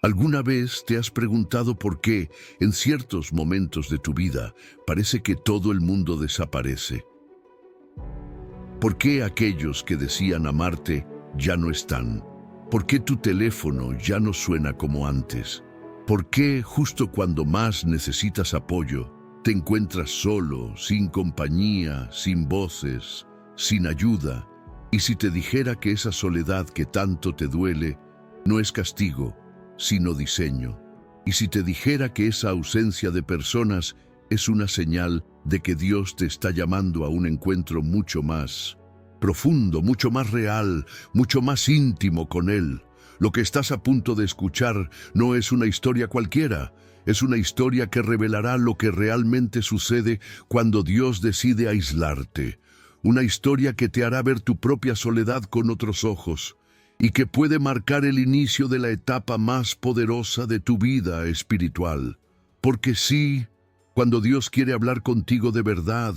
¿Alguna vez te has preguntado por qué, en ciertos momentos de tu vida, parece que todo el mundo desaparece? ¿Por qué aquellos que decían amarte ya no están? ¿Por qué tu teléfono ya no suena como antes? ¿Por qué justo cuando más necesitas apoyo, te encuentras solo, sin compañía, sin voces, sin ayuda? Y si te dijera que esa soledad que tanto te duele no es castigo, sino diseño. Y si te dijera que esa ausencia de personas es una señal de que Dios te está llamando a un encuentro mucho más profundo, mucho más real, mucho más íntimo con Él. Lo que estás a punto de escuchar no es una historia cualquiera, es una historia que revelará lo que realmente sucede cuando Dios decide aislarte. Una historia que te hará ver tu propia soledad con otros ojos y que puede marcar el inicio de la etapa más poderosa de tu vida espiritual. Porque sí, cuando Dios quiere hablar contigo de verdad,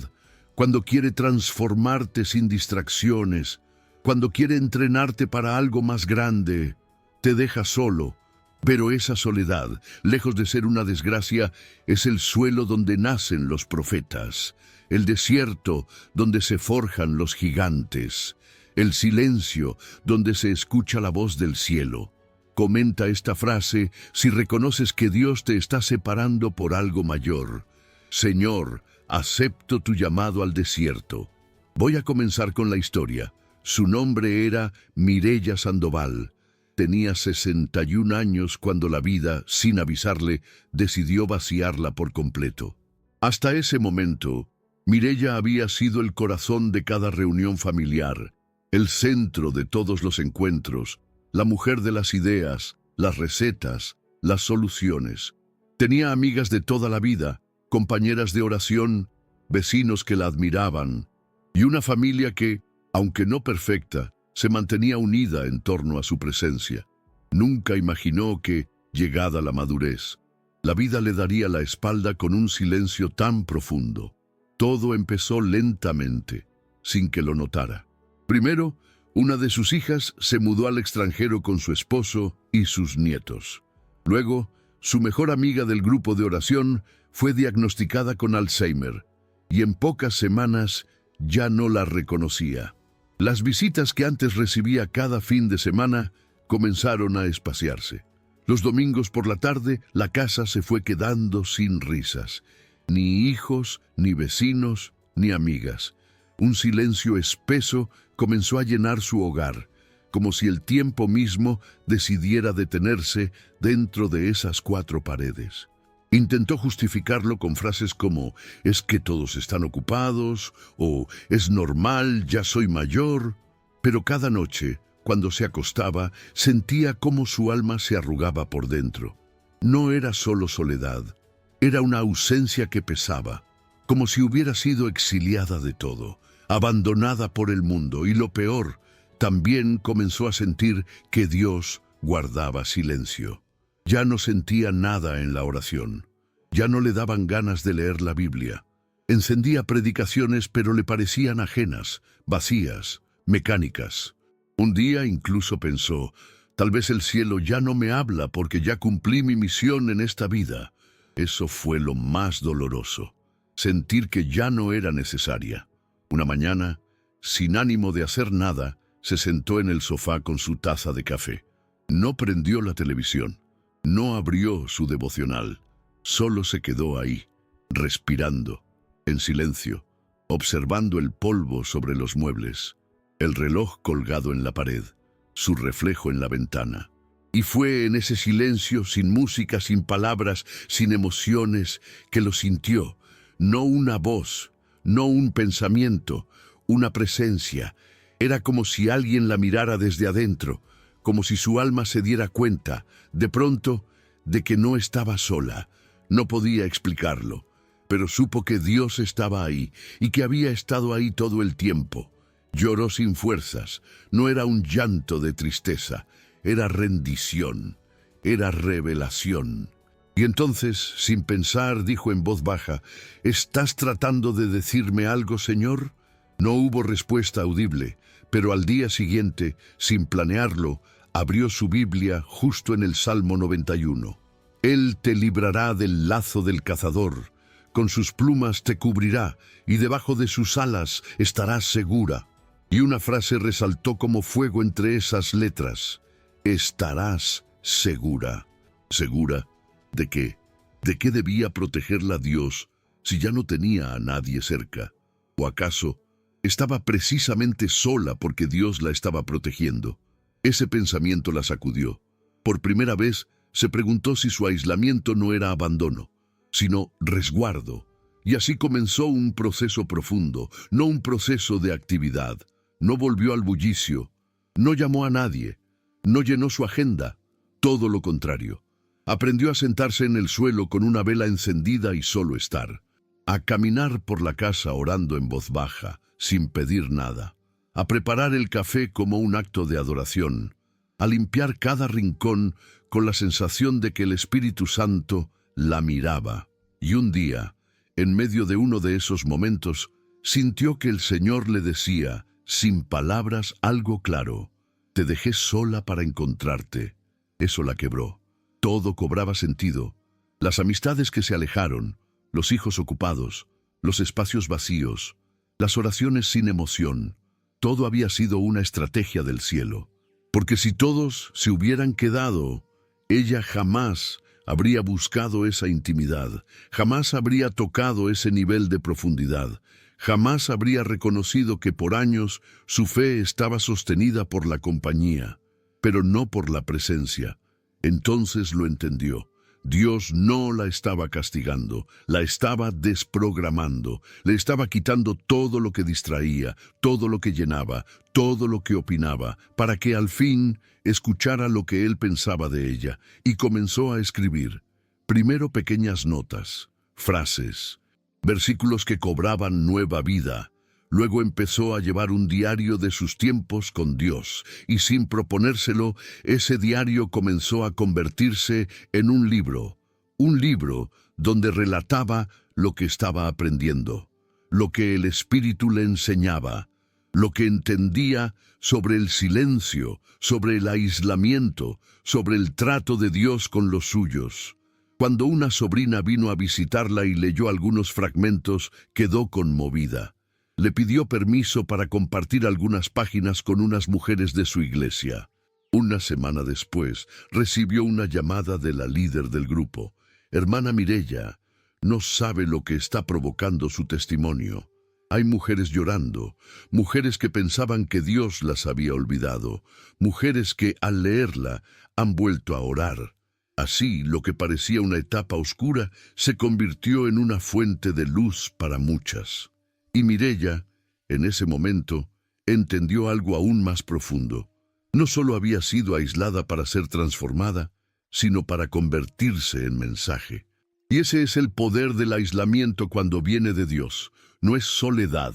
cuando quiere transformarte sin distracciones, cuando quiere entrenarte para algo más grande, te deja solo. Pero esa soledad, lejos de ser una desgracia, es el suelo donde nacen los profetas, el desierto donde se forjan los gigantes, el silencio donde se escucha la voz del cielo. Comenta esta frase si reconoces que Dios te está separando por algo mayor. Señor, acepto tu llamado al desierto. Voy a comenzar con la historia. Su nombre era Mireya Sandoval. Tenía 61 años cuando la vida, sin avisarle, decidió vaciarla por completo. Hasta ese momento, Mireya había sido el corazón de cada reunión familiar, el centro de todos los encuentros, la mujer de las ideas, las recetas, las soluciones. Tenía amigas de toda la vida, compañeras de oración, vecinos que la admiraban, y una familia que, aunque no perfecta, se mantenía unida en torno a su presencia. Nunca imaginó que, llegada la madurez, la vida le daría la espalda con un silencio tan profundo. Todo empezó lentamente, sin que lo notara. Primero, una de sus hijas se mudó al extranjero con su esposo y sus nietos. Luego, su mejor amiga del grupo de oración fue diagnosticada con Alzheimer, y en pocas semanas ya no la reconocía. Las visitas que antes recibía cada fin de semana comenzaron a espaciarse. Los domingos por la tarde, la casa se fue quedando sin risas. Ni hijos, ni vecinos, ni amigas. Un silencio espeso comenzó a llenar su hogar, como si el tiempo mismo decidiera detenerse dentro de esas 4 paredes. Intentó justificarlo con frases como «es que todos están ocupados» o «es normal, ya soy mayor», pero cada noche, cuando se acostaba, sentía cómo su alma se arrugaba por dentro. No era solo soledad, era una ausencia que pesaba, como si hubiera sido exiliada de todo, abandonada por el mundo, y lo peor, también comenzó a sentir que Dios guardaba silencio. Ya no sentía nada en la oración. Ya no le daban ganas de leer la Biblia. Encendía predicaciones, pero le parecían ajenas, vacías, mecánicas. Un día incluso pensó, tal vez el cielo ya no me habla porque ya cumplí mi misión en esta vida. Eso fue lo más doloroso, sentir que ya no era necesaria. Una mañana, sin ánimo de hacer nada, se sentó en el sofá con su taza de café. No prendió la televisión. No abrió su devocional, solo se quedó ahí, respirando, en silencio, observando el polvo sobre los muebles, el reloj colgado en la pared, su reflejo en la ventana. Y fue en ese silencio, sin música, sin palabras, sin emociones, que lo sintió, no una voz, no un pensamiento, una presencia. Era como si alguien la mirara desde adentro, como si su alma se diera cuenta, de pronto, de que no estaba sola. No podía explicarlo, pero supo que Dios estaba ahí y que había estado ahí todo el tiempo. Lloró sin fuerzas. No era un llanto de tristeza, era rendición, era revelación. Y entonces, sin pensar, dijo en voz baja, «¿Estás tratando de decirme algo, Señor?». No hubo respuesta audible, pero al día siguiente, sin planearlo, abrió su Biblia justo en el Salmo 91. Él te librará del lazo del cazador, con sus plumas te cubrirá, y debajo de sus alas estarás segura. Y una frase resaltó como fuego entre esas letras: estarás segura. ¿Segura de qué? ¿De qué debía protegerla Dios si ya no tenía a nadie cerca? ¿O acaso estaba precisamente sola porque Dios la estaba protegiendo? Ese pensamiento la sacudió. Por primera vez se preguntó si su aislamiento no era abandono, sino resguardo. Y así comenzó un proceso profundo, no un proceso de actividad. No volvió al bullicio, no llamó a nadie, no llenó su agenda. Todo lo contrario. Aprendió a sentarse en el suelo con una vela encendida y solo estar. A caminar por la casa orando en voz baja, sin pedir nada. A preparar el café como un acto de adoración. A limpiar cada rincón con la sensación de que el Espíritu Santo la miraba. Y un día, en medio de uno de esos momentos, sintió que el Señor le decía, sin palabras, algo claro: te dejé sola para encontrarte. Eso la quebró. Todo cobraba sentido. Las amistades que se alejaron, los hijos ocupados, los espacios vacíos, las oraciones sin emoción. Todo había sido una estrategia del cielo. Porque si todos se hubieran quedado, ella jamás habría buscado esa intimidad, jamás habría tocado ese nivel de profundidad, jamás habría reconocido que por años su fe estaba sostenida por la compañía, pero no por la presencia. Entonces lo entendió. Dios no la estaba castigando, la estaba desprogramando, le estaba quitando todo lo que distraía, todo lo que llenaba, todo lo que opinaba, para que al fin escuchara lo que él pensaba de ella, y comenzó a escribir. Primero pequeñas notas, frases, versículos que cobraban nueva vida. Luego empezó a llevar un diario de sus tiempos con Dios, y sin proponérselo, ese diario comenzó a convertirse en un libro donde relataba lo que estaba aprendiendo, lo que el Espíritu le enseñaba, lo que entendía sobre el silencio, sobre el aislamiento, sobre el trato de Dios con los suyos. Cuando una sobrina vino a visitarla y leyó algunos fragmentos, quedó conmovida. Le pidió permiso para compartir algunas páginas con unas mujeres de su iglesia. Una semana después, recibió una llamada de la líder del grupo. Hermana Mireya, no sabe lo que está provocando su testimonio. Hay mujeres llorando, mujeres que pensaban que Dios las había olvidado, mujeres que, al leerla, han vuelto a orar. Así, lo que parecía una etapa oscura se convirtió en una fuente de luz para muchas. Y Mireya, en ese momento, entendió algo aún más profundo. No solo había sido aislada para ser transformada, sino para convertirse en mensaje. Y ese es el poder del aislamiento cuando viene de Dios. No es soledad,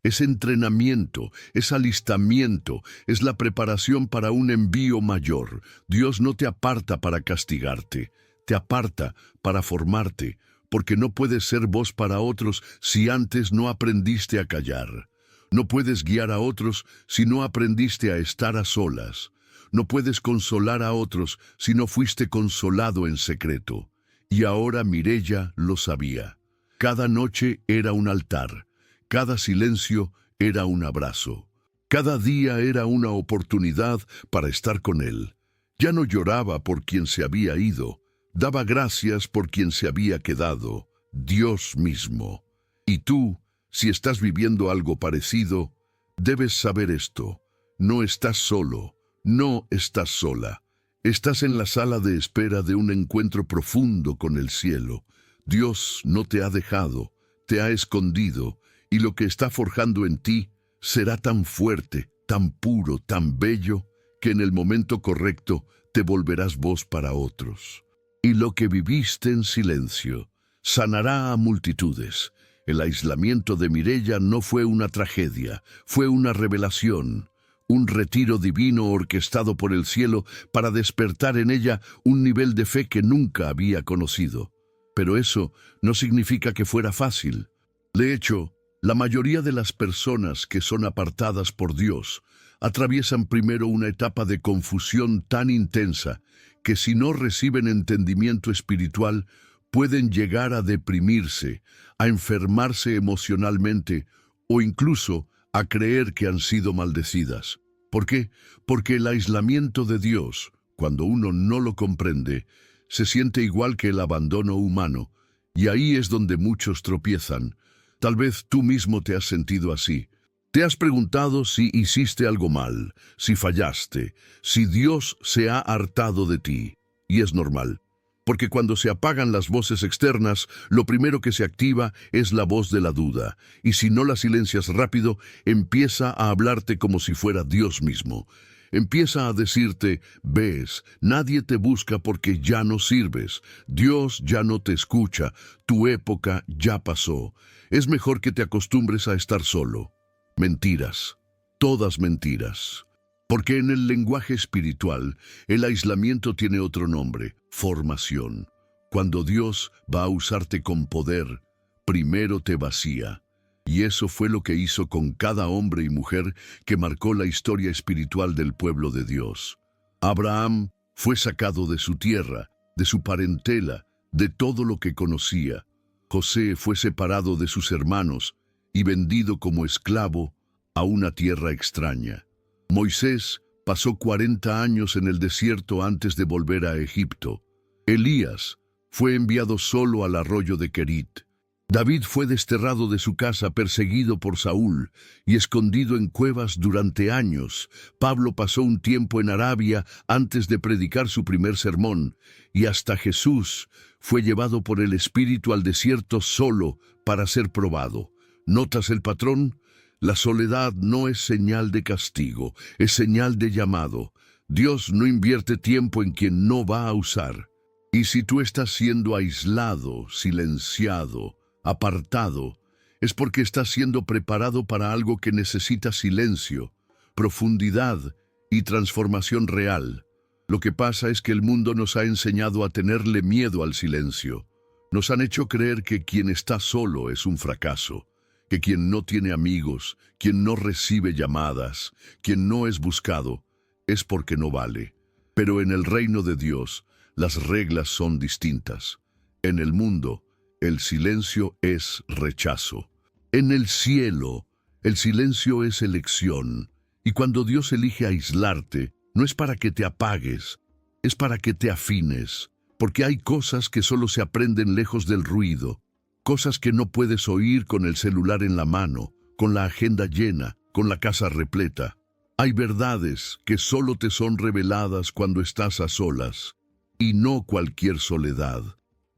es entrenamiento, es alistamiento, es la preparación para un envío mayor. Dios no te aparta para castigarte, te aparta para formarte, porque no puedes ser voz para otros si antes no aprendiste a callar. No puedes guiar a otros si no aprendiste a estar a solas. No puedes consolar a otros si no fuiste consolado en secreto. Y ahora Mireya lo sabía. Cada noche era un altar, cada silencio era un abrazo. Cada día era una oportunidad para estar con él. Ya no lloraba por quien se había ido, daba gracias por quien se había quedado, Dios mismo. Y tú, si estás viviendo algo parecido, debes saber esto: no estás solo, no estás sola. Estás en la sala de espera de un encuentro profundo con el cielo. Dios no te ha dejado, te ha escondido, y lo que está forjando en ti será tan fuerte, tan puro, tan bello, que en el momento correcto te volverás voz para otros. Y lo que viviste en silencio sanará a multitudes. El aislamiento de Mireya no fue una tragedia, fue una revelación, un retiro divino orquestado por el cielo para despertar en ella un nivel de fe que nunca había conocido. Pero eso no significa que fuera fácil. De hecho, La mayoría de las personas que son apartadas por Dios atraviesan primero una etapa de confusión tan intensa que si no reciben entendimiento espiritual pueden llegar a deprimirse, a enfermarse emocionalmente o incluso a creer que han sido maldecidas. ¿Por qué? Porque el aislamiento de Dios, cuando uno no lo comprende, se siente igual que el abandono humano, y ahí es donde muchos tropiezan. Tal vez tú mismo te has sentido así. Te has preguntado si hiciste algo mal, si fallaste, si Dios se ha hartado de ti. Y es normal, porque cuando se apagan las voces externas, lo primero que se activa es la voz de la duda, y si no la silencias rápido, empieza a hablarte como si fuera Dios mismo. Empieza a decirte, ves, nadie te busca porque ya no sirves, Dios ya no te escucha, tu época ya pasó. Es mejor que te acostumbres a estar solo. Mentiras, todas mentiras. Porque en el lenguaje espiritual, el aislamiento tiene otro nombre, formación. Cuando Dios va a usarte con poder, primero te vacía. Y eso fue lo que hizo con cada hombre y mujer que marcó la historia espiritual del pueblo de Dios. Abraham fue sacado de su tierra, de su parentela, de todo lo que conocía. José fue separado de sus hermanos y vendido como esclavo a una tierra extraña. Moisés pasó 40 años en el desierto antes de volver a Egipto. Elías fue enviado solo al arroyo de Kerit. David fue desterrado de su casa perseguido por Saúl y escondido en cuevas durante años. Pablo pasó un tiempo en Arabia antes de predicar su primer sermón, y hasta Jesús fue llevado por el Espíritu al desierto solo para ser probado. ¿Notas el patrón? La soledad no es señal de castigo, es señal de llamado. Dios no invierte tiempo en quien no va a usar. Y si tú estás siendo aislado, silenciado, apartado, es porque estás siendo preparado para algo que necesita silencio, profundidad y transformación real. Lo que pasa es que el mundo nos ha enseñado a tenerle miedo al silencio. Nos han hecho creer que quien está solo es un fracaso, que quien no tiene amigos, quien no recibe llamadas, quien no es buscado, es porque no vale. Pero en el reino de Dios, las reglas son distintas. En el mundo, el silencio es rechazo. En el cielo, el silencio es elección. Y cuando Dios elige aislarte, no es para que te apagues, es para que te afines. Porque hay cosas que solo se aprenden lejos del ruido, cosas que no puedes oír con el celular en la mano, con la agenda llena, con la casa repleta. Hay verdades que solo te son reveladas cuando estás a solas, y no cualquier soledad.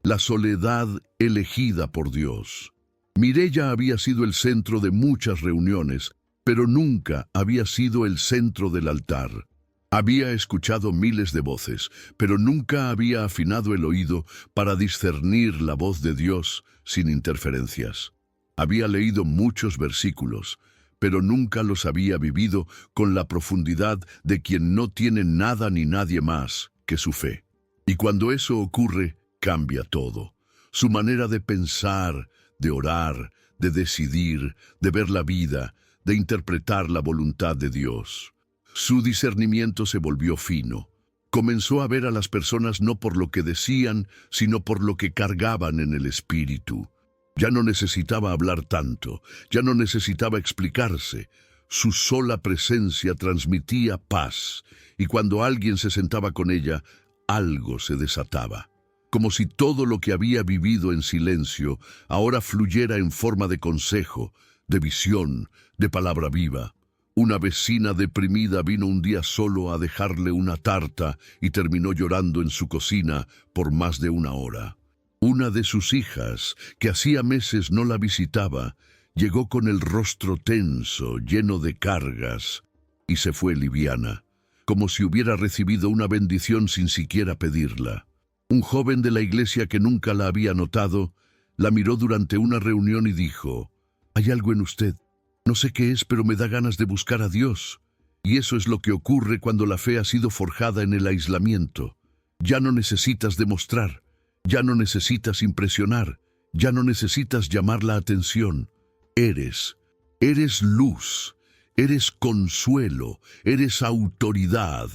La soledad elegida por Dios. Mireya había sido el centro de muchas reuniones, pero nunca había sido el centro del altar. Había escuchado miles de voces, pero nunca había afinado el oído para discernir la voz de Dios sin interferencias. Había leído muchos versículos, pero nunca los había vivido con la profundidad de quien no tiene nada ni nadie más que su fe. Y cuando eso ocurre, cambia todo. Su manera de pensar, de orar, de decidir, de ver la vida, de interpretar la voluntad de Dios. Su discernimiento se volvió fino. Comenzó a ver a las personas no por lo que decían, sino por lo que cargaban en el espíritu. Ya no necesitaba hablar tanto, ya no necesitaba explicarse. Su sola presencia transmitía paz, y cuando alguien se sentaba con ella, algo se desataba. Como si todo lo que había vivido en silencio ahora fluyera en forma de consejo, de visión, de palabra viva. Una vecina deprimida vino un día solo a dejarle una tarta y terminó llorando en su cocina por más de una hora. Una de sus hijas, que hacía meses no la visitaba, llegó con el rostro tenso, lleno de cargas, y se fue liviana, como si hubiera recibido una bendición sin siquiera pedirla. Un joven de la iglesia que nunca la había notado, la miró durante una reunión y dijo, «Hay algo en usted. No sé qué es, pero me da ganas de buscar a Dios». Y eso es lo que ocurre cuando la fe ha sido forjada en el aislamiento. Ya no necesitas demostrar, ya no necesitas impresionar, ya no necesitas llamar la atención. eres. Eres luz, eres consuelo, eres autoridad,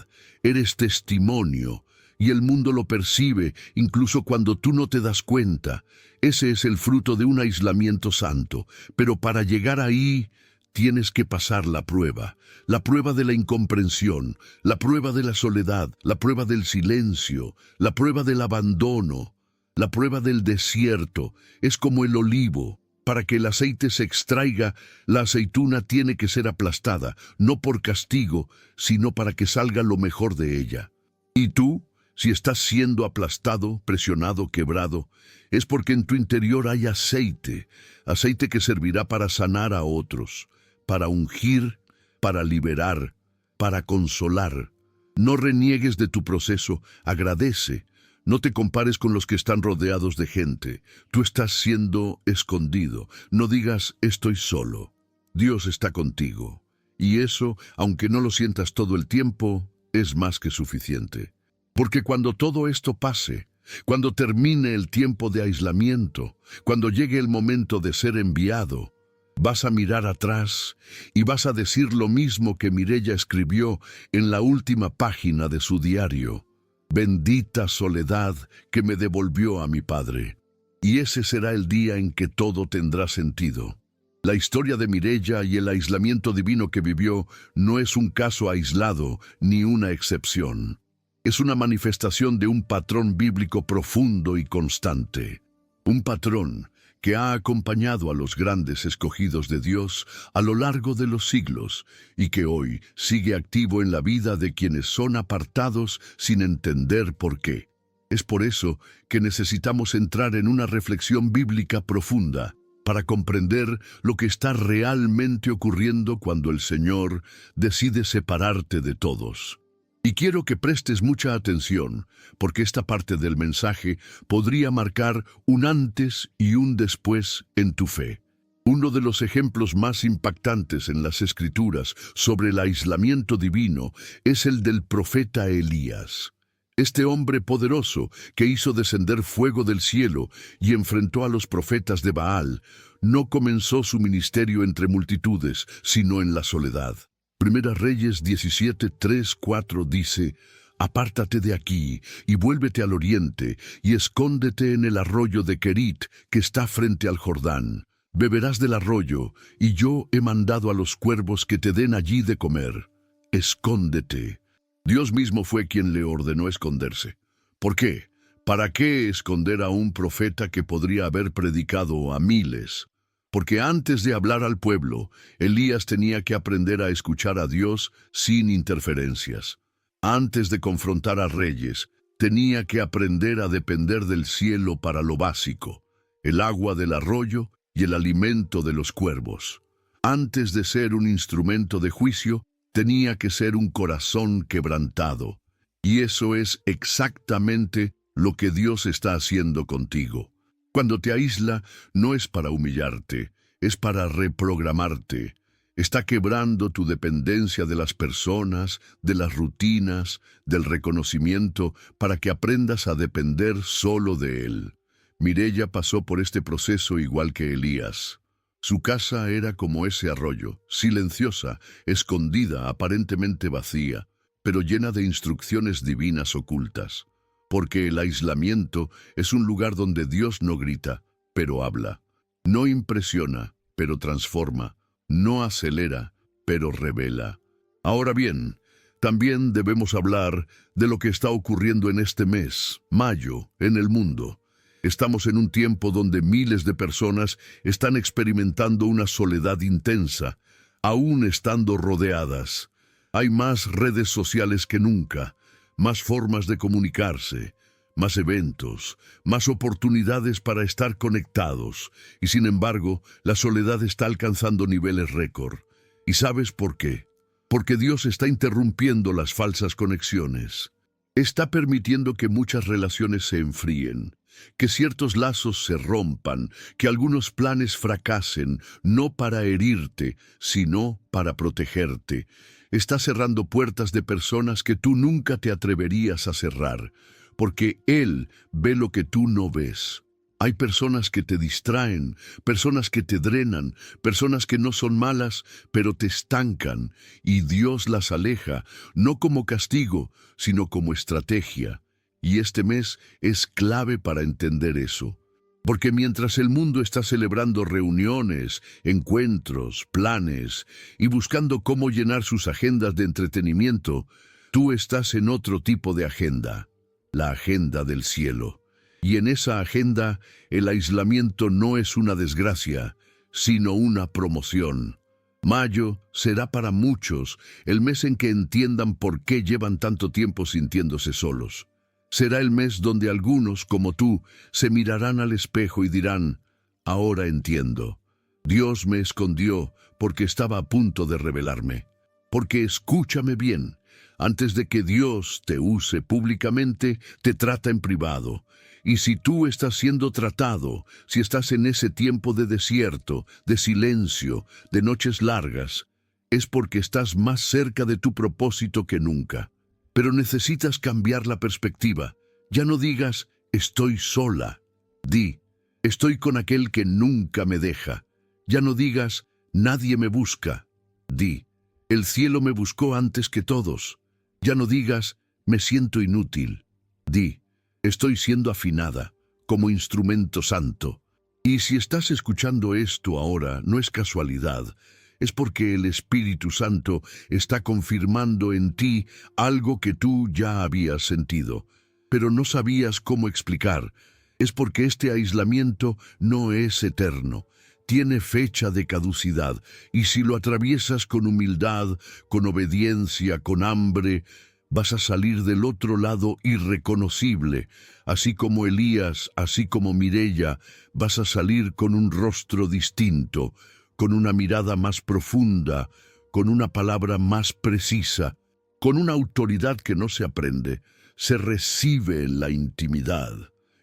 eres testimonio, y el mundo lo percibe incluso cuando tú no te das cuenta. Ese es el fruto de un aislamiento santo, pero para llegar ahí tienes que pasar la prueba de la incomprensión, la prueba de la soledad, la prueba del silencio, la prueba del abandono, la prueba del desierto. Es como el olivo. Para que el aceite se extraiga, la aceituna tiene que ser aplastada, no por castigo, sino para que salga lo mejor de ella. Y tú, si estás siendo aplastado, presionado, quebrado, es porque en tu interior hay aceite, aceite que servirá para sanar a otros, para ungir, para liberar, para consolar. No reniegues de tu proceso, agradece. No te compares con los que están rodeados de gente. Tú estás siendo escondido. No digas, estoy solo. Dios está contigo. Y eso, aunque no lo sientas todo el tiempo, es más que suficiente. Porque cuando todo esto pase, cuando termine el tiempo de aislamiento, cuando llegue el momento de ser enviado, vas a mirar atrás y vas a decir lo mismo que Mireya escribió en la última página de su diario. Bendita soledad que me devolvió a mi padre. Y ese será el día en que todo tendrá sentido. La historia de Mireya y el aislamiento divino que vivió no es un caso aislado ni una excepción. Es una manifestación de un patrón bíblico profundo y constante. Un patrón que ha acompañado a los grandes escogidos de Dios a lo largo de los siglos y que hoy sigue activo en la vida de quienes son apartados sin entender por qué. Es por eso que necesitamos entrar en una reflexión bíblica profunda para comprender lo que está realmente ocurriendo cuando el Señor decide separarte de todos. Y quiero que prestes mucha atención, porque esta parte del mensaje podría marcar un antes y un después en tu fe. Uno de los ejemplos más impactantes en las Escrituras sobre el aislamiento divino es el del profeta Elías. Este hombre poderoso que hizo descender fuego del cielo y enfrentó a los profetas de Baal, no comenzó su ministerio entre multitudes, sino en la soledad. Primera Reyes 17, 3, 4 dice, «Apártate de aquí y vuélvete al oriente y escóndete en el arroyo de Querit que está frente al Jordán. Beberás del arroyo y yo he mandado a los cuervos que te den allí de comer. Escóndete». Dios mismo fue quien le ordenó esconderse. ¿Por qué? ¿Para qué esconder a un profeta que podría haber predicado a miles? Porque antes de hablar al pueblo, Elías tenía que aprender a escuchar a Dios sin interferencias. Antes de confrontar a reyes, tenía que aprender a depender del cielo para lo básico, el agua del arroyo y el alimento de los cuervos. Antes de ser un instrumento de juicio, tenía que ser un corazón quebrantado. Y eso es exactamente lo que Dios está haciendo contigo. Cuando te aísla, no es para humillarte, es para reprogramarte. Está quebrando tu dependencia de las personas, de las rutinas, del reconocimiento, para que aprendas a depender solo de Él. Mireya pasó por este proceso igual que Elías. Su casa era como ese arroyo, silenciosa, escondida, aparentemente vacía, pero llena de instrucciones divinas ocultas. Porque el aislamiento es un lugar donde Dios no grita, pero habla. No impresiona, pero transforma. No acelera, pero revela. Ahora bien, también debemos hablar de lo que está ocurriendo en este mes, mayo, en el mundo. Estamos en un tiempo donde miles de personas están experimentando una soledad intensa, aún estando rodeadas. Hay más redes sociales que nunca, más formas de comunicarse, más eventos, más oportunidades para estar conectados, y sin embargo, la soledad está alcanzando niveles récord. ¿Y sabes por qué? Porque Dios está interrumpiendo las falsas conexiones. Está permitiendo que muchas relaciones se enfríen, que ciertos lazos se rompan, que algunos planes fracasen, no para herirte, sino para protegerte. Está cerrando puertas de personas que tú nunca te atreverías a cerrar, porque Él ve lo que tú no ves. Hay personas que te distraen, personas que te drenan, personas que no son malas, pero te estancan, y Dios las aleja, no como castigo, sino como estrategia. Y este mes es clave para entender eso. Porque mientras el mundo está celebrando reuniones, encuentros, planes, y buscando cómo llenar sus agendas de entretenimiento, tú estás en otro tipo de agenda, la agenda del cielo. Y en esa agenda, el aislamiento no es una desgracia, sino una promoción. Mayo será para muchos el mes en que entiendan por qué llevan tanto tiempo sintiéndose solos. Será el mes donde algunos, como tú, se mirarán al espejo y dirán, ahora entiendo. Dios me escondió porque estaba a punto de revelarme. Porque escúchame bien, antes de que Dios te use públicamente, te trata en privado. Y si tú estás siendo tratado, si estás en ese tiempo de desierto, de silencio, de noches largas, es porque estás más cerca de tu propósito que nunca. Pero necesitas cambiar la perspectiva. Ya no digas, estoy sola. Di, estoy con aquel que nunca me deja. Ya no digas, nadie me busca. Di, el cielo me buscó antes que todos. Ya no digas, me siento inútil. Di, estoy siendo afinada, como instrumento santo. Y si estás escuchando esto ahora, no es casualidad, es porque el Espíritu Santo está confirmando en ti algo que tú ya habías sentido, pero no sabías cómo explicar. Es porque este aislamiento no es eterno, tiene fecha de caducidad, y si lo atraviesas con humildad, con obediencia, con hambre, vas a salir del otro lado irreconocible, así como Elías, así como Mireya, vas a salir con un rostro distinto, con una mirada más profunda, con una palabra más precisa, con una autoridad que no se aprende, se recibe en la intimidad.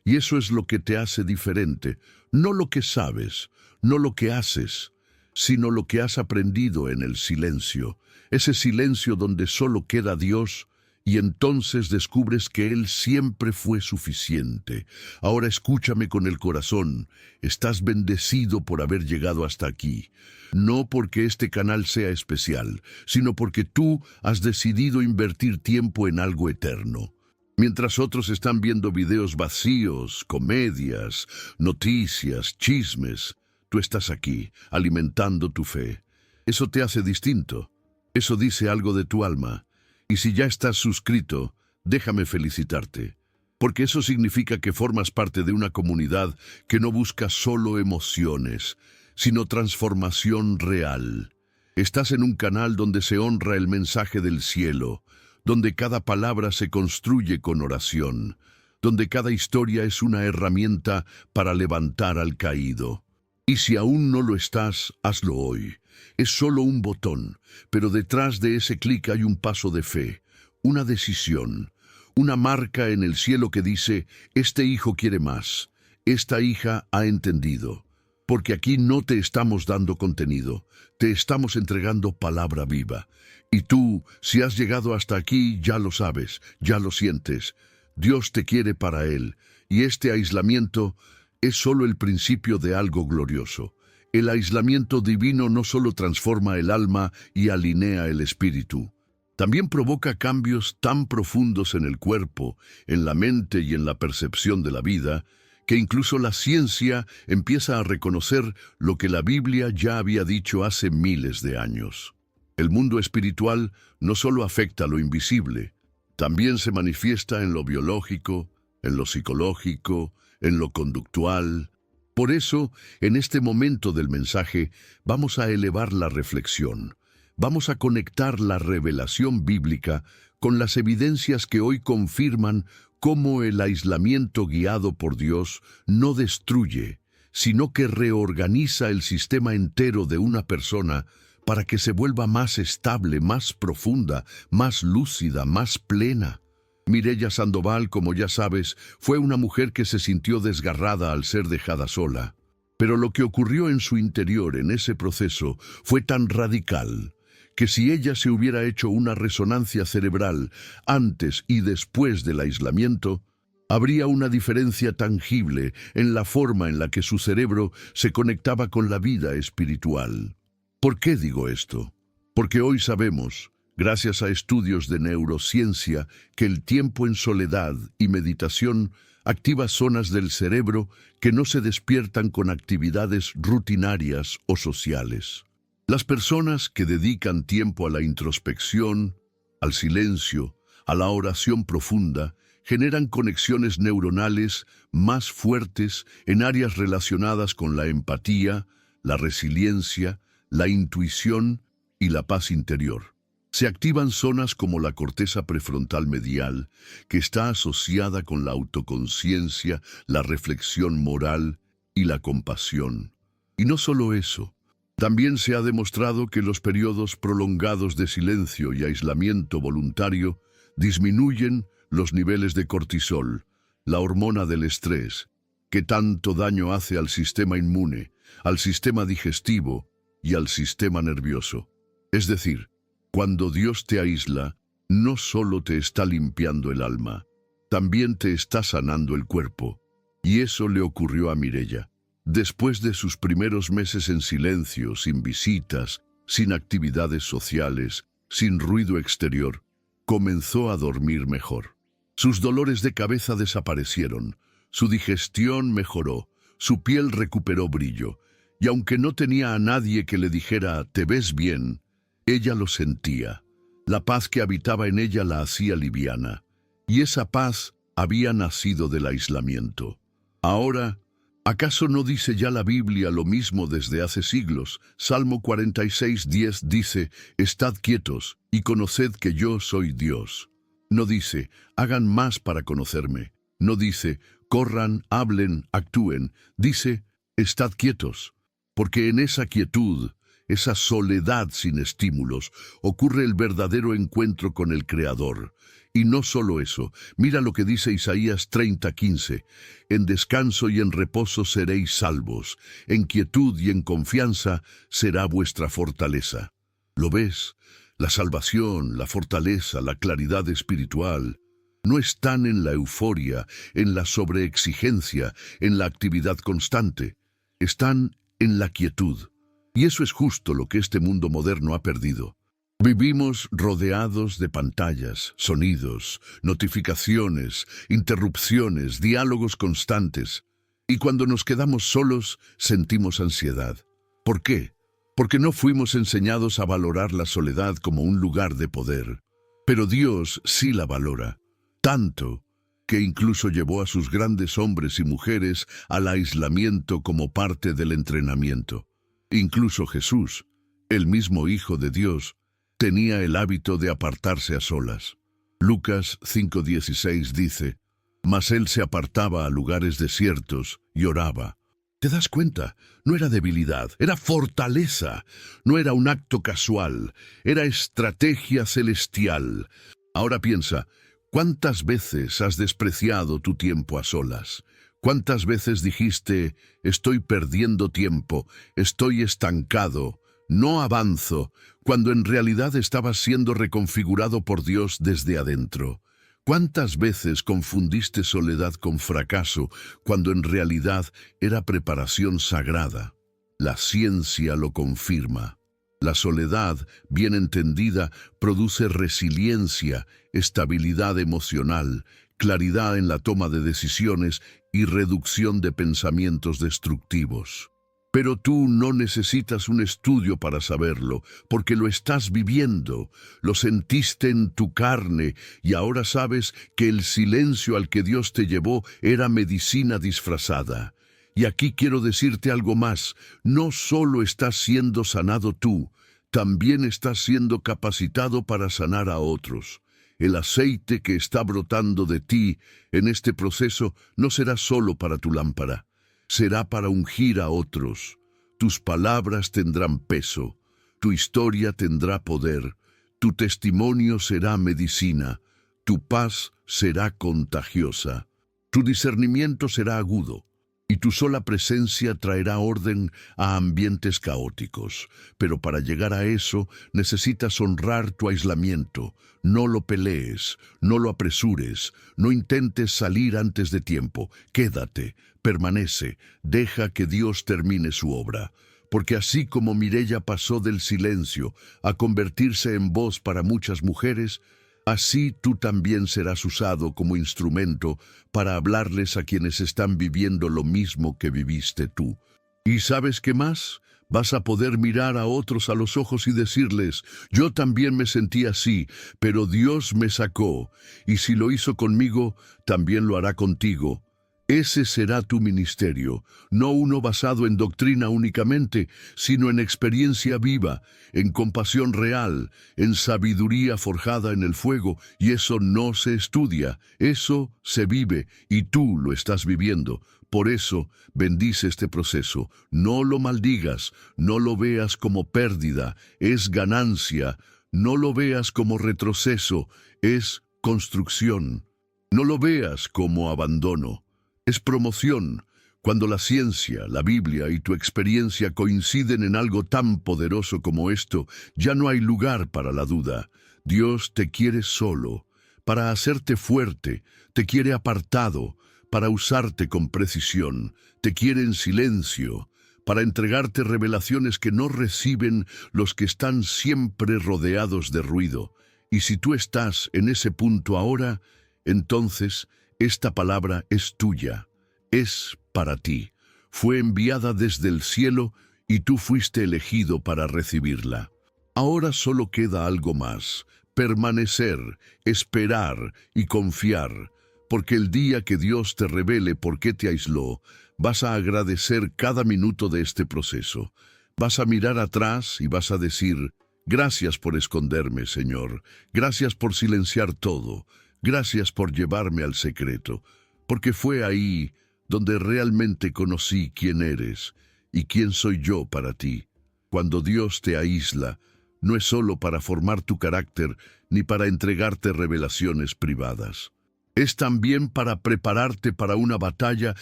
Y eso es lo que te hace diferente, no lo que sabes, no lo que haces, sino lo que has aprendido en el silencio, ese silencio donde solo queda Dios. Y entonces descubres que Él siempre fue suficiente. Ahora escúchame con el corazón. Estás bendecido por haber llegado hasta aquí. No porque este canal sea especial, sino porque tú has decidido invertir tiempo en algo eterno. Mientras otros están viendo videos vacíos, comedias, noticias, chismes, tú estás aquí, alimentando tu fe. Eso te hace distinto. Eso dice algo de tu alma. Y si ya estás suscrito, déjame felicitarte, porque eso significa que formas parte de una comunidad que no busca solo emociones, sino transformación real. Estás en un canal donde se honra el mensaje del cielo, donde cada palabra se construye con oración, donde cada historia es una herramienta para levantar al caído. Y si aún no lo estás, hazlo hoy. Es solo un botón, pero detrás de ese clic hay un paso de fe, una decisión, una marca en el cielo que dice, este hijo quiere más, esta hija ha entendido. Porque aquí no te estamos dando contenido, te estamos entregando palabra viva. Y tú, si has llegado hasta aquí, ya lo sabes, ya lo sientes. Dios te quiere para Él, y este aislamiento es solo el principio de algo glorioso. El aislamiento divino no solo transforma el alma y alinea el espíritu, también provoca cambios tan profundos en el cuerpo, en la mente y en la percepción de la vida, que incluso la ciencia empieza a reconocer lo que la Biblia ya había dicho hace miles de años. El mundo espiritual no solo afecta lo invisible, también se manifiesta en lo biológico, en lo psicológico, en lo conductual. Por eso, en este momento del mensaje, vamos a elevar la reflexión. Vamos a conectar la revelación bíblica con las evidencias que hoy confirman cómo el aislamiento guiado por Dios no destruye, sino que reorganiza el sistema entero de una persona para que se vuelva más estable, más profunda, más lúcida, más plena. Mireya Sandoval, como ya sabes, fue una mujer que se sintió desgarrada al ser dejada sola. Pero lo que ocurrió en su interior en ese proceso fue tan radical que si ella se hubiera hecho una resonancia cerebral antes y después del aislamiento, habría una diferencia tangible en la forma en la que su cerebro se conectaba con la vida espiritual. ¿Por qué digo esto? Porque hoy sabemos, gracias a estudios de neurociencia, que el tiempo en soledad y meditación activa zonas del cerebro que no se despiertan con actividades rutinarias o sociales. Las personas que dedican tiempo a la introspección, al silencio, a la oración profunda, generan conexiones neuronales más fuertes en áreas relacionadas con la empatía, la resiliencia, la intuición y la paz interior. Se activan zonas como la corteza prefrontal medial, que está asociada con la autoconciencia, la reflexión moral y la compasión. Y no solo eso, también se ha demostrado que los periodos prolongados de silencio y aislamiento voluntario disminuyen los niveles de cortisol, la hormona del estrés, que tanto daño hace al sistema inmune, al sistema digestivo y al sistema nervioso. Es decir, cuando Dios te aísla, no solo te está limpiando el alma, también te está sanando el cuerpo. Y eso le ocurrió a Mireia. Después de sus primeros meses en silencio, sin visitas, sin actividades sociales, sin ruido exterior, comenzó a dormir mejor. Sus dolores de cabeza desaparecieron, su digestión mejoró, su piel recuperó brillo, y aunque no tenía a nadie que le dijera «te ves bien», ella lo sentía. La paz que habitaba en ella la hacía liviana, y esa paz había nacido del aislamiento. Ahora, ¿acaso no dice ya la Biblia lo mismo desde hace siglos? Salmo 46:10 dice, «Estad quietos y conoced que yo soy Dios». No dice, «hagan más para conocerme». No dice, «corran, hablen, actúen». Dice, «estad quietos», porque en esa quietud, esa soledad sin estímulos, ocurre el verdadero encuentro con el Creador. Y no solo eso, mira lo que dice Isaías 30:15, «En descanso y en reposo seréis salvos, en quietud y en confianza será vuestra fortaleza». ¿Lo ves? La salvación, la fortaleza, la claridad espiritual no están en la euforia, en la sobreexigencia, en la actividad constante. Están en la quietud. Y eso es justo lo que este mundo moderno ha perdido. Vivimos rodeados de pantallas, sonidos, notificaciones, interrupciones, diálogos constantes. Y cuando nos quedamos solos, sentimos ansiedad. ¿Por qué? Porque no fuimos enseñados a valorar la soledad como un lugar de poder. Pero Dios sí la valora, tanto que incluso llevó a sus grandes hombres y mujeres al aislamiento como parte del entrenamiento. Incluso Jesús, el mismo Hijo de Dios, tenía el hábito de apartarse a solas. Lucas 5:16 dice, «Mas él se apartaba a lugares desiertos y oraba». ¿Te das cuenta? No era debilidad, era fortaleza. No era un acto casual, era estrategia celestial. Ahora piensa, ¿cuántas veces has despreciado tu tiempo a solas? ¿Cuántas veces dijiste, estoy perdiendo tiempo, estoy estancado, no avanzo, cuando en realidad estabas siendo reconfigurado por Dios desde adentro? ¿Cuántas veces confundiste soledad con fracaso, cuando en realidad era preparación sagrada? La ciencia lo confirma. La soledad, bien entendida, produce resiliencia, estabilidad emocional, claridad en la toma de decisiones y reducción de pensamientos destructivos. Pero tú no necesitas un estudio para saberlo, porque lo estás viviendo, lo sentiste en tu carne y ahora sabes que el silencio al que Dios te llevó era medicina disfrazada. Y aquí quiero decirte algo más, no solo estás siendo sanado tú, también estás siendo capacitado para sanar a otros. El aceite que está brotando de ti en este proceso no será solo para tu lámpara, será para ungir a otros. Tus palabras tendrán peso, tu historia tendrá poder, tu testimonio será medicina, tu paz será contagiosa, tu discernimiento será agudo, y tu sola presencia traerá orden a ambientes caóticos. Pero para llegar a eso necesitas honrar tu aislamiento. No lo pelees, no lo apresures, no intentes salir antes de tiempo. Quédate, permanece, deja que Dios termine su obra. Porque así como Mireya pasó del silencio a convertirse en voz para muchas mujeres, así tú también serás usado como instrumento para hablarles a quienes están viviendo lo mismo que viviste tú. ¿Y sabes qué más? Vas a poder mirar a otros a los ojos y decirles, yo también me sentí así, pero Dios me sacó, y si lo hizo conmigo, también lo hará contigo. Ese será tu ministerio, no uno basado en doctrina únicamente, sino en experiencia viva, en compasión real, en sabiduría forjada en el fuego, y eso no se estudia, eso se vive, y tú lo estás viviendo. Por eso, bendice este proceso, no lo maldigas, no lo veas como pérdida, es ganancia, no lo veas como retroceso, es construcción, no lo veas como abandono. Es promoción. Cuando la ciencia, la Biblia y tu experiencia coinciden en algo tan poderoso como esto, ya no hay lugar para la duda. Dios te quiere solo, para hacerte fuerte, te quiere apartado, para usarte con precisión, te quiere en silencio, para entregarte revelaciones que no reciben los que están siempre rodeados de ruido. Y si tú estás en ese punto ahora, entonces esta palabra es tuya, es para ti. Fue enviada desde el cielo y tú fuiste elegido para recibirla. Ahora solo queda algo más: permanecer, esperar y confiar, porque el día que Dios te revele por qué te aisló, vas a agradecer cada minuto de este proceso. Vas a mirar atrás y vas a decir, gracias por esconderme, Señor, gracias por silenciar todo, gracias por llevarme al secreto, porque fue ahí donde realmente conocí quién eres y quién soy yo para ti. Cuando Dios te aísla, no es solo para formar tu carácter ni para entregarte revelaciones privadas. Es también para prepararte para una batalla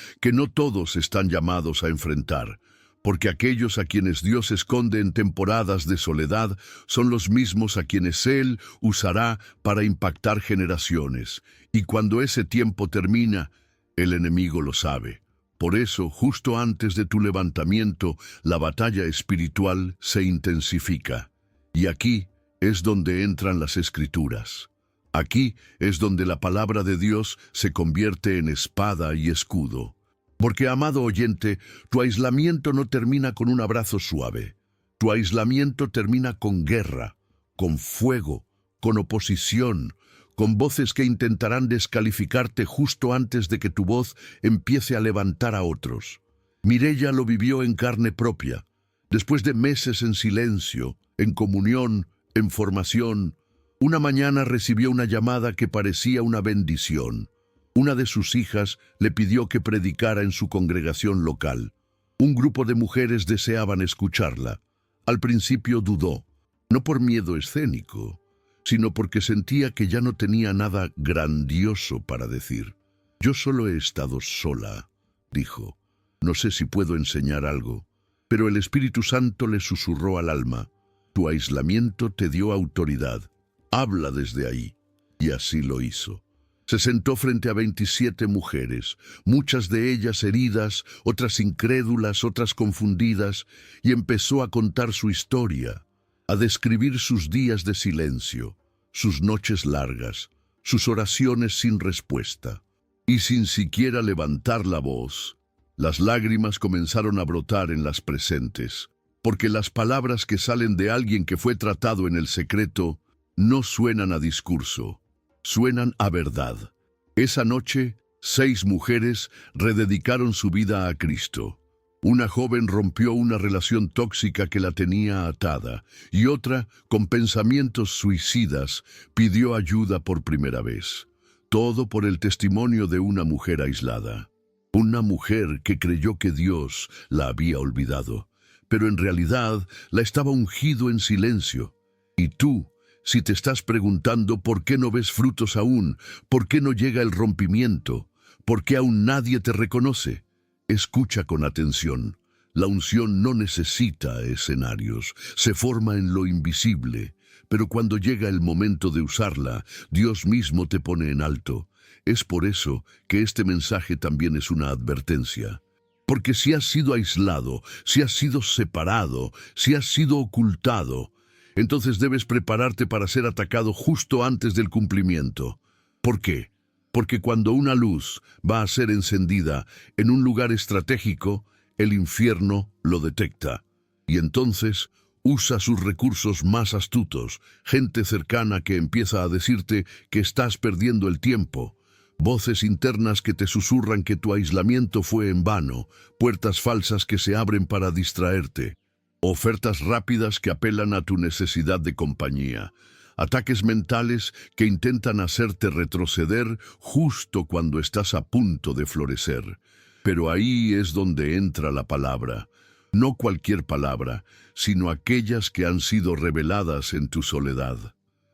que no todos están llamados a enfrentar, porque aquellos a quienes Dios esconde en temporadas de soledad son los mismos a quienes Él usará para impactar generaciones. Y cuando ese tiempo termina, el enemigo lo sabe. Por eso, justo antes de tu levantamiento, la batalla espiritual se intensifica. Y aquí es donde entran las Escrituras. Aquí es donde la palabra de Dios se convierte en espada y escudo. Porque, amado oyente, tu aislamiento no termina con un abrazo suave. Tu aislamiento termina con guerra, con fuego, con oposición, con voces que intentarán descalificarte justo antes de que tu voz empiece a levantar a otros. Mireya lo vivió en carne propia. Después de meses en silencio, en comunión, en formación, una mañana recibió una llamada que parecía una bendición. Una de sus hijas le pidió que predicara en su congregación local. Un grupo de mujeres deseaban escucharla. Al principio dudó, no por miedo escénico, sino porque sentía que ya no tenía nada grandioso para decir. Yo solo he estado sola, dijo. No sé si puedo enseñar algo. Pero el Espíritu Santo le susurró al alma. Tu aislamiento te dio autoridad. Habla desde ahí. Y así lo hizo. Se sentó frente a 27 mujeres, muchas de ellas heridas, otras incrédulas, otras confundidas, y empezó a contar su historia, a describir sus días de silencio, sus noches largas, sus oraciones sin respuesta. Y sin siquiera levantar la voz, las lágrimas comenzaron a brotar en las presentes, porque las palabras que salen de alguien que fue tratado en el secreto no suenan a discurso, suenan a verdad. Esa noche, 6 mujeres rededicaron su vida a Cristo. Una joven rompió una relación tóxica que la tenía atada, y otra, con pensamientos suicidas, pidió ayuda por primera vez. Todo por el testimonio de una mujer aislada. Una mujer que creyó que Dios la había olvidado, pero en realidad la estaba ungido en silencio. Y tú, si te estás preguntando por qué no ves frutos aún, por qué no llega el rompimiento, por qué aún nadie te reconoce, Escucha con atención. La unción no necesita escenarios, se forma en lo invisible, pero cuando llega el momento de usarla, Dios mismo te pone en alto. Es por eso que este mensaje también es una advertencia. Porque si has sido aislado, si has sido separado, si has sido ocultado, entonces debes prepararte para ser atacado justo antes del cumplimiento. ¿Por qué? Porque cuando una luz va a ser encendida en un lugar estratégico, el infierno lo detecta. Y entonces usa sus recursos más astutos, gente cercana que empieza a decirte que estás perdiendo el tiempo, voces internas que te susurran que tu aislamiento fue en vano, puertas falsas que se abren para distraerte, ofertas rápidas que apelan a tu necesidad de compañía, ataques mentales que intentan hacerte retroceder justo cuando estás a punto de florecer. Pero ahí es donde entra la palabra. No cualquier palabra, sino aquellas que han sido reveladas en tu soledad.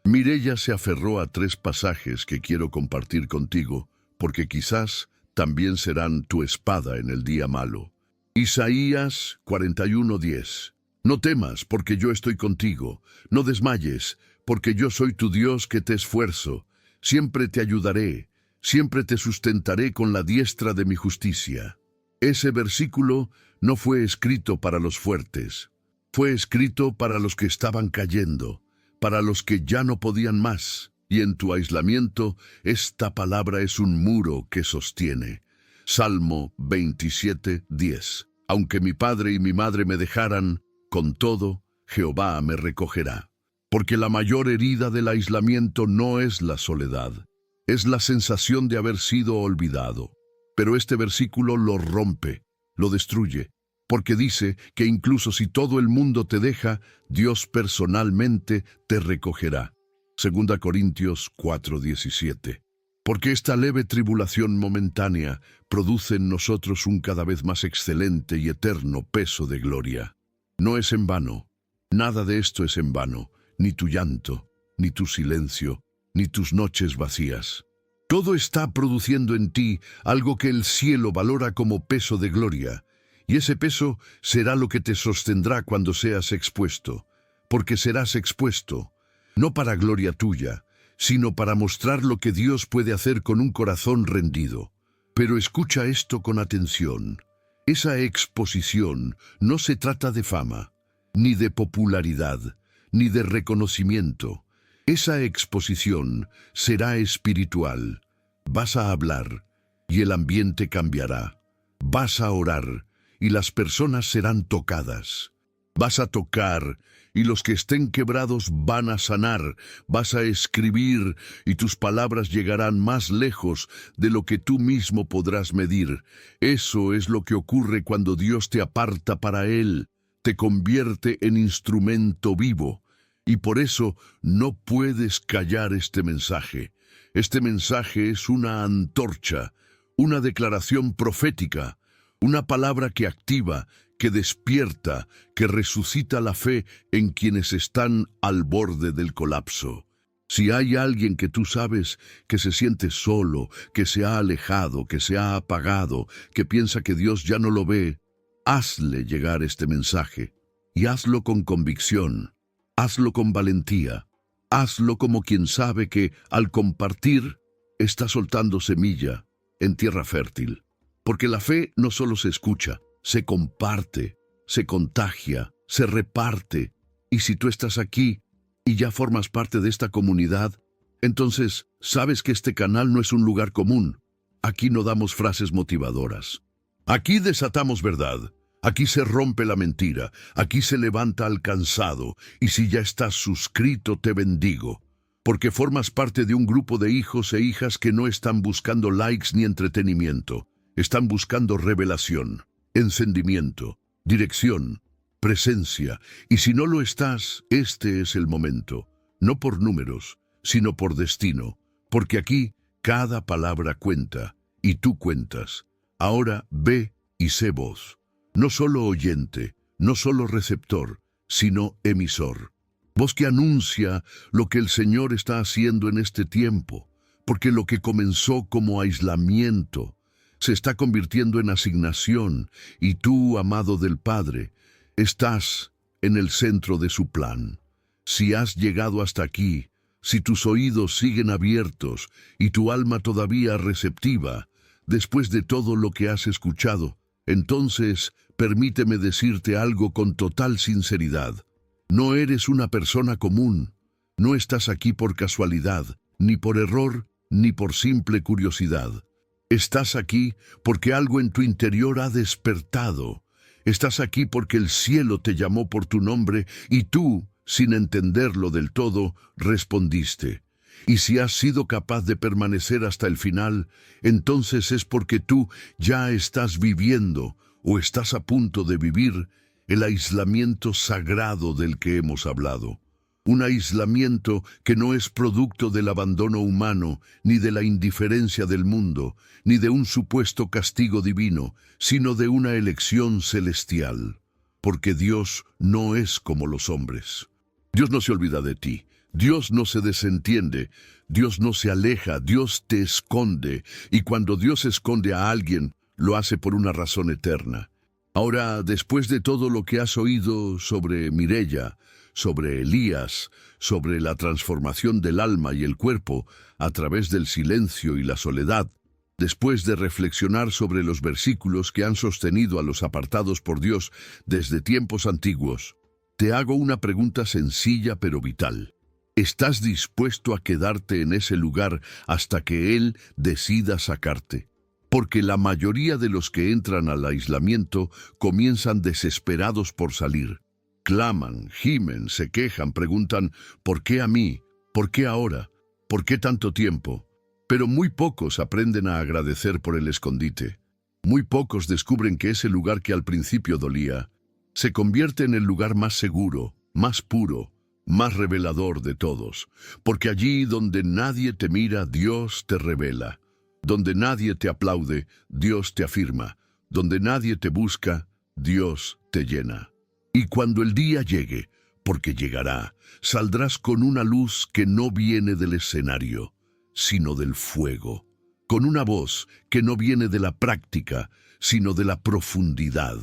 Mireya se aferró a 3 pasajes que quiero compartir contigo, porque quizás también serán tu espada en el día malo. Isaías 41:10. No temas, porque yo estoy contigo. No desmayes, porque yo soy tu Dios que te esfuerzo. Siempre te ayudaré, siempre te sustentaré con la diestra de mi justicia. Ese versículo no fue escrito para los fuertes. Fue escrito para los que estaban cayendo, para los que ya no podían más. Y en tu aislamiento, esta palabra es un muro que sostiene. Salmo 27:10. Aunque mi padre y mi madre me dejaran, con todo, Jehová me recogerá. Porque la mayor herida del aislamiento no es la soledad, es la sensación de haber sido olvidado. Pero este versículo lo rompe, lo destruye, porque dice que incluso si todo el mundo te deja, Dios personalmente te recogerá. 2 Corintios 4:17. Porque esta leve tribulación momentánea produce en nosotros un cada vez más excelente y eterno peso de gloria. No es en vano, nada de esto es en vano, ni tu llanto, ni tu silencio, ni tus noches vacías. Todo está produciendo en ti algo que el cielo valora como peso de gloria, y ese peso será lo que te sostendrá cuando seas expuesto, porque serás expuesto, no para gloria tuya, sino para mostrar lo que Dios puede hacer con un corazón rendido. Pero escucha esto con atención. Esa exposición no se trata de fama, ni de popularidad, ni de reconocimiento. Esa exposición será espiritual. Vas a hablar, y el ambiente cambiará. Vas a orar, y las personas serán tocadas. Vas a tocar, y los que estén quebrados van a sanar. Vas a escribir, y tus palabras llegarán más lejos de lo que tú mismo podrás medir. Eso es lo que ocurre cuando Dios te aparta para Él, te convierte en instrumento vivo. Y por eso no puedes callar este mensaje. Este mensaje es una antorcha, una declaración profética, una palabra que activa, que despierta, que resucita la fe en quienes están al borde del colapso. Si hay alguien que tú sabes que se siente solo, que se ha alejado, que se ha apagado, que piensa que Dios ya no lo ve, hazle llegar este mensaje y hazlo con convicción, hazlo con valentía, hazlo como quien sabe que al compartir está soltando semilla en tierra fértil. Porque la fe no solo se escucha, se comparte, se contagia, se reparte. Y si tú estás aquí y ya formas parte de esta comunidad, entonces sabes que este canal no es un lugar común. Aquí no damos frases motivadoras. Aquí desatamos verdad. Aquí se rompe la mentira. Aquí se levanta al cansado. Y si ya estás suscrito, te bendigo. Porque formas parte de un grupo de hijos e hijas que no están buscando likes ni entretenimiento. Están buscando revelación, encendimiento, dirección, presencia. Y si no lo estás, este es el momento. No por números, sino por destino. Porque aquí cada palabra cuenta, y tú cuentas. Ahora ve y sé voz. No solo oyente, no solo receptor, sino emisor. Voz que anuncia lo que el Señor está haciendo en este tiempo. Porque lo que comenzó como aislamiento se está convirtiendo en asignación y tú, amado del Padre, estás en el centro de su plan. Si has llegado hasta aquí, si tus oídos siguen abiertos y tu alma todavía receptiva, después de todo lo que has escuchado, entonces permíteme decirte algo con total sinceridad. No eres una persona común, no estás aquí por casualidad, ni por error, ni por simple curiosidad. Estás aquí porque algo en tu interior ha despertado. Estás aquí porque el cielo te llamó por tu nombre y tú, sin entenderlo del todo, respondiste. Y si has sido capaz de permanecer hasta el final, entonces es porque tú ya estás viviendo o estás a punto de vivir el aislamiento sagrado del que hemos hablado. Un aislamiento que no es producto del abandono humano, ni de la indiferencia del mundo, ni de un supuesto castigo divino, sino de una elección celestial. Porque Dios no es como los hombres. Dios no se olvida de ti. Dios no se desentiende. Dios no se aleja. Dios te esconde. Y cuando Dios esconde a alguien, lo hace por una razón eterna. Ahora, después de todo lo que has oído sobre Mireya, sobre Elías, sobre la transformación del alma y el cuerpo a través del silencio y la soledad, después de reflexionar sobre los versículos que han sostenido a los apartados por Dios desde tiempos antiguos, te hago una pregunta sencilla pero vital. ¿Estás dispuesto a quedarte en ese lugar hasta que Él decida sacarte? Porque la mayoría de los que entran al aislamiento comienzan desesperados por salir. Claman, gimen, se quejan, preguntan, ¿por qué a mí? ¿Por qué ahora? ¿Por qué tanto tiempo? Pero muy pocos aprenden a agradecer por el escondite. Muy pocos descubren que ese lugar que al principio dolía se convierte en el lugar más seguro, más puro, más revelador de todos. Porque allí donde nadie te mira, Dios te revela. Donde nadie te aplaude, Dios te afirma. Donde nadie te busca, Dios te llena. Y cuando el día llegue, porque llegará, saldrás con una luz que no viene del escenario, sino del fuego, con una voz que no viene de la práctica, sino de la profundidad,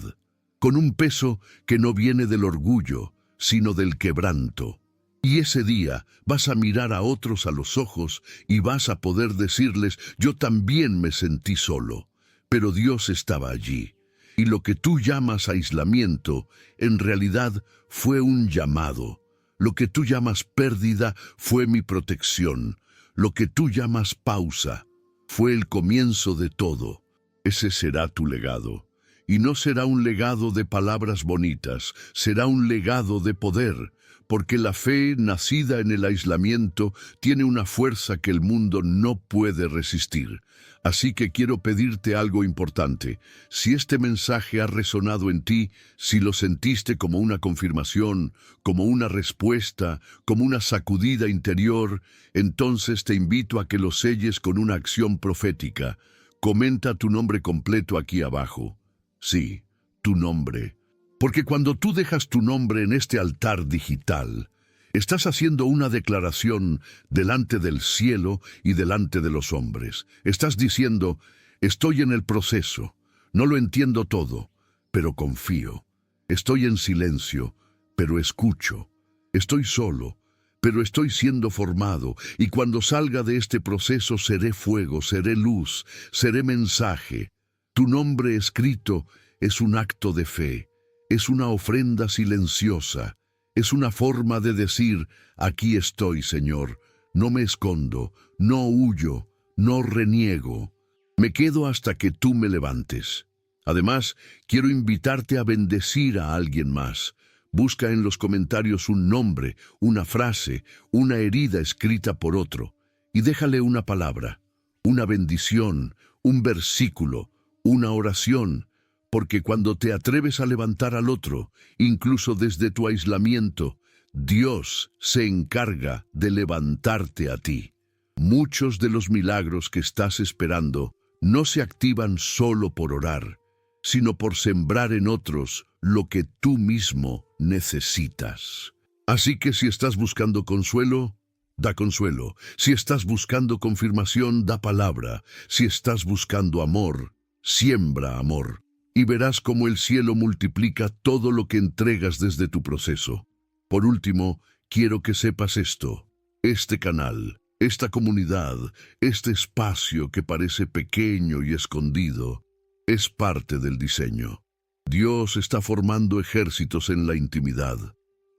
con un peso que no viene del orgullo, sino del quebranto. Y ese día vas a mirar a otros a los ojos y vas a poder decirles, yo también me sentí solo, pero Dios estaba allí. Y lo que tú llamas aislamiento, en realidad fue un llamado. Lo que tú llamas pérdida fue mi protección. Lo que tú llamas pausa fue el comienzo de todo. Ese será tu legado. Y no será un legado de palabras bonitas, será un legado de poder, porque la fe nacida en el aislamiento tiene una fuerza que el mundo no puede resistir. Así que quiero pedirte algo importante. Si este mensaje ha resonado en ti, si lo sentiste como una confirmación, como una respuesta, como una sacudida interior, entonces te invito a que lo selles con una acción profética. Comenta tu nombre completo aquí abajo. Sí, tu nombre. Porque cuando tú dejas tu nombre en este altar digital, estás haciendo una declaración delante del cielo y delante de los hombres. Estás diciendo, estoy en el proceso, no lo entiendo todo, pero confío. Estoy en silencio, pero escucho. Estoy solo, pero estoy siendo formado, y cuando salga de este proceso seré fuego, seré luz, seré mensaje. Tu nombre escrito es un acto de fe, es una ofrenda silenciosa, es una forma de decir, aquí estoy, Señor, no me escondo, no huyo, no reniego, me quedo hasta que tú me levantes. Además, quiero invitarte a bendecir a alguien más. Busca en los comentarios un nombre, una frase, una herida escrita por otro, y déjale una palabra, una bendición, un versículo, una oración, porque cuando te atreves a levantar al otro, incluso desde tu aislamiento, Dios se encarga de levantarte a ti. Muchos de los milagros que estás esperando no se activan solo por orar, sino por sembrar en otros lo que tú mismo necesitas. Así que si estás buscando consuelo, da consuelo. Si estás buscando confirmación, da palabra. Si estás buscando amor, Siembra amor, y verás cómo el cielo multiplica todo lo que entregas desde tu proceso. Por último, quiero que sepas esto. Este canal, esta comunidad, este espacio que parece pequeño y escondido, es parte del diseño. Dios está formando ejércitos en la intimidad.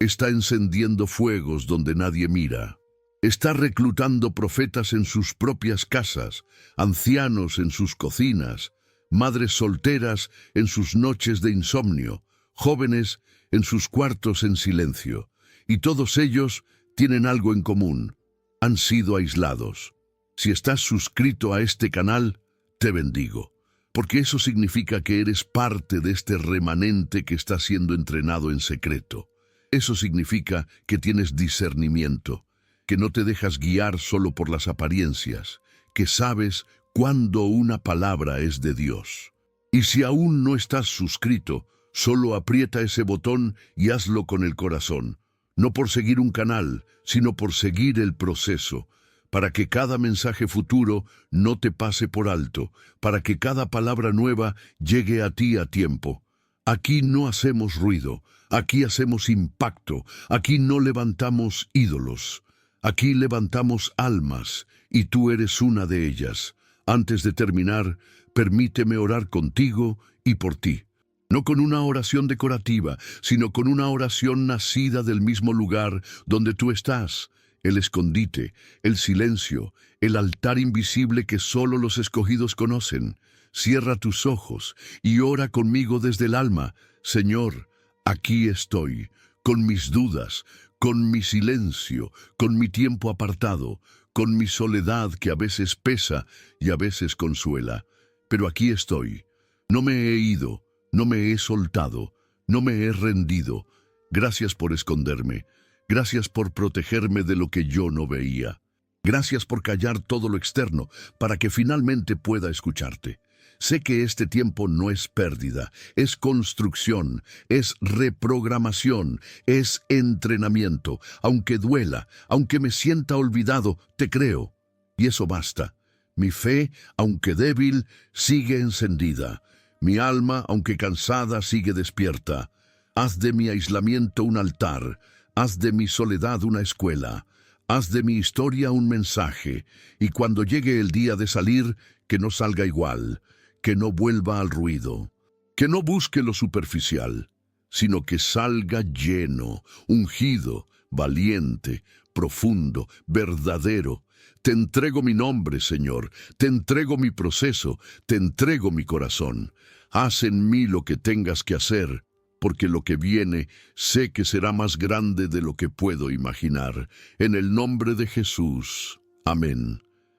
Está encendiendo fuegos donde nadie mira. Está reclutando profetas en sus propias casas, ancianos en sus cocinas, madres solteras en sus noches de insomnio, jóvenes en sus cuartos en silencio. Y todos ellos tienen algo en común. Han sido aislados. Si estás suscrito a este canal, te bendigo, porque eso significa que eres parte de este remanente que está siendo entrenado en secreto. Eso significa que tienes discernimiento, que no te dejas guiar solo por las apariencias, que sabes cuándo una palabra es de Dios. Y si aún no estás suscrito, solo aprieta ese botón y hazlo con el corazón, no por seguir un canal, sino por seguir el proceso, para que cada mensaje futuro no te pase por alto, para que cada palabra nueva llegue a ti a tiempo. Aquí no hacemos ruido, aquí hacemos impacto, aquí no levantamos ídolos, aquí levantamos almas, y tú eres una de ellas. Antes de terminar, permíteme orar contigo y por ti. No con una oración decorativa, sino con una oración nacida del mismo lugar donde tú estás, el escondite, el silencio, el altar invisible que solo los escogidos conocen. Cierra tus ojos y ora conmigo desde el alma. Señor, aquí estoy, con mis dudas, con mi silencio, con mi tiempo apartado, con mi soledad que a veces pesa y a veces consuela. Pero aquí estoy. No me he ido, no me he soltado, no me he rendido. Gracias por esconderme. Gracias por protegerme de lo que yo no veía. Gracias por callar todo lo externo para que finalmente pueda escucharte. Sé que este tiempo no es pérdida, es construcción, es reprogramación, es entrenamiento. Aunque duela, aunque me sienta olvidado, te creo. Y eso basta. Mi fe, aunque débil, sigue encendida. Mi alma, aunque cansada, sigue despierta. Haz de mi aislamiento un altar. Haz de mi soledad una escuela. Haz de mi historia un mensaje. Y cuando llegue el día de salir, que no salga igual. Que no vuelva al ruido, que no busque lo superficial, sino que salga lleno, ungido, valiente, profundo, verdadero. Te entrego mi nombre, Señor, te entrego mi proceso, te entrego mi corazón. Haz en mí lo que tengas que hacer, porque lo que viene sé que será más grande de lo que puedo imaginar. En el nombre de Jesús. Amén.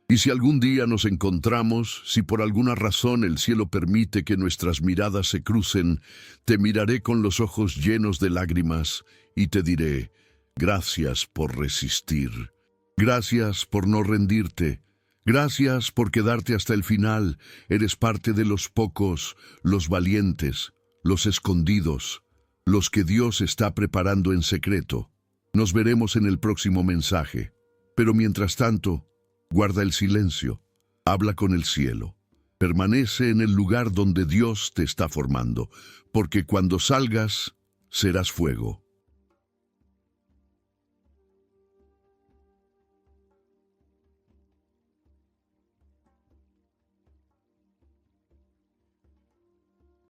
Y si algún día nos encontramos, si por alguna razón el cielo permite que nuestras miradas se crucen, te miraré con los ojos llenos de lágrimas y te diré, gracias por resistir, gracias por no rendirte, gracias por quedarte hasta el final. Eres parte de los pocos, los valientes, los escondidos, los que Dios está preparando en secreto. Nos veremos en el próximo mensaje, pero mientras tanto, guarda el silencio, habla con el cielo, permanece en el lugar donde Dios te está formando, porque cuando salgas, serás fuego.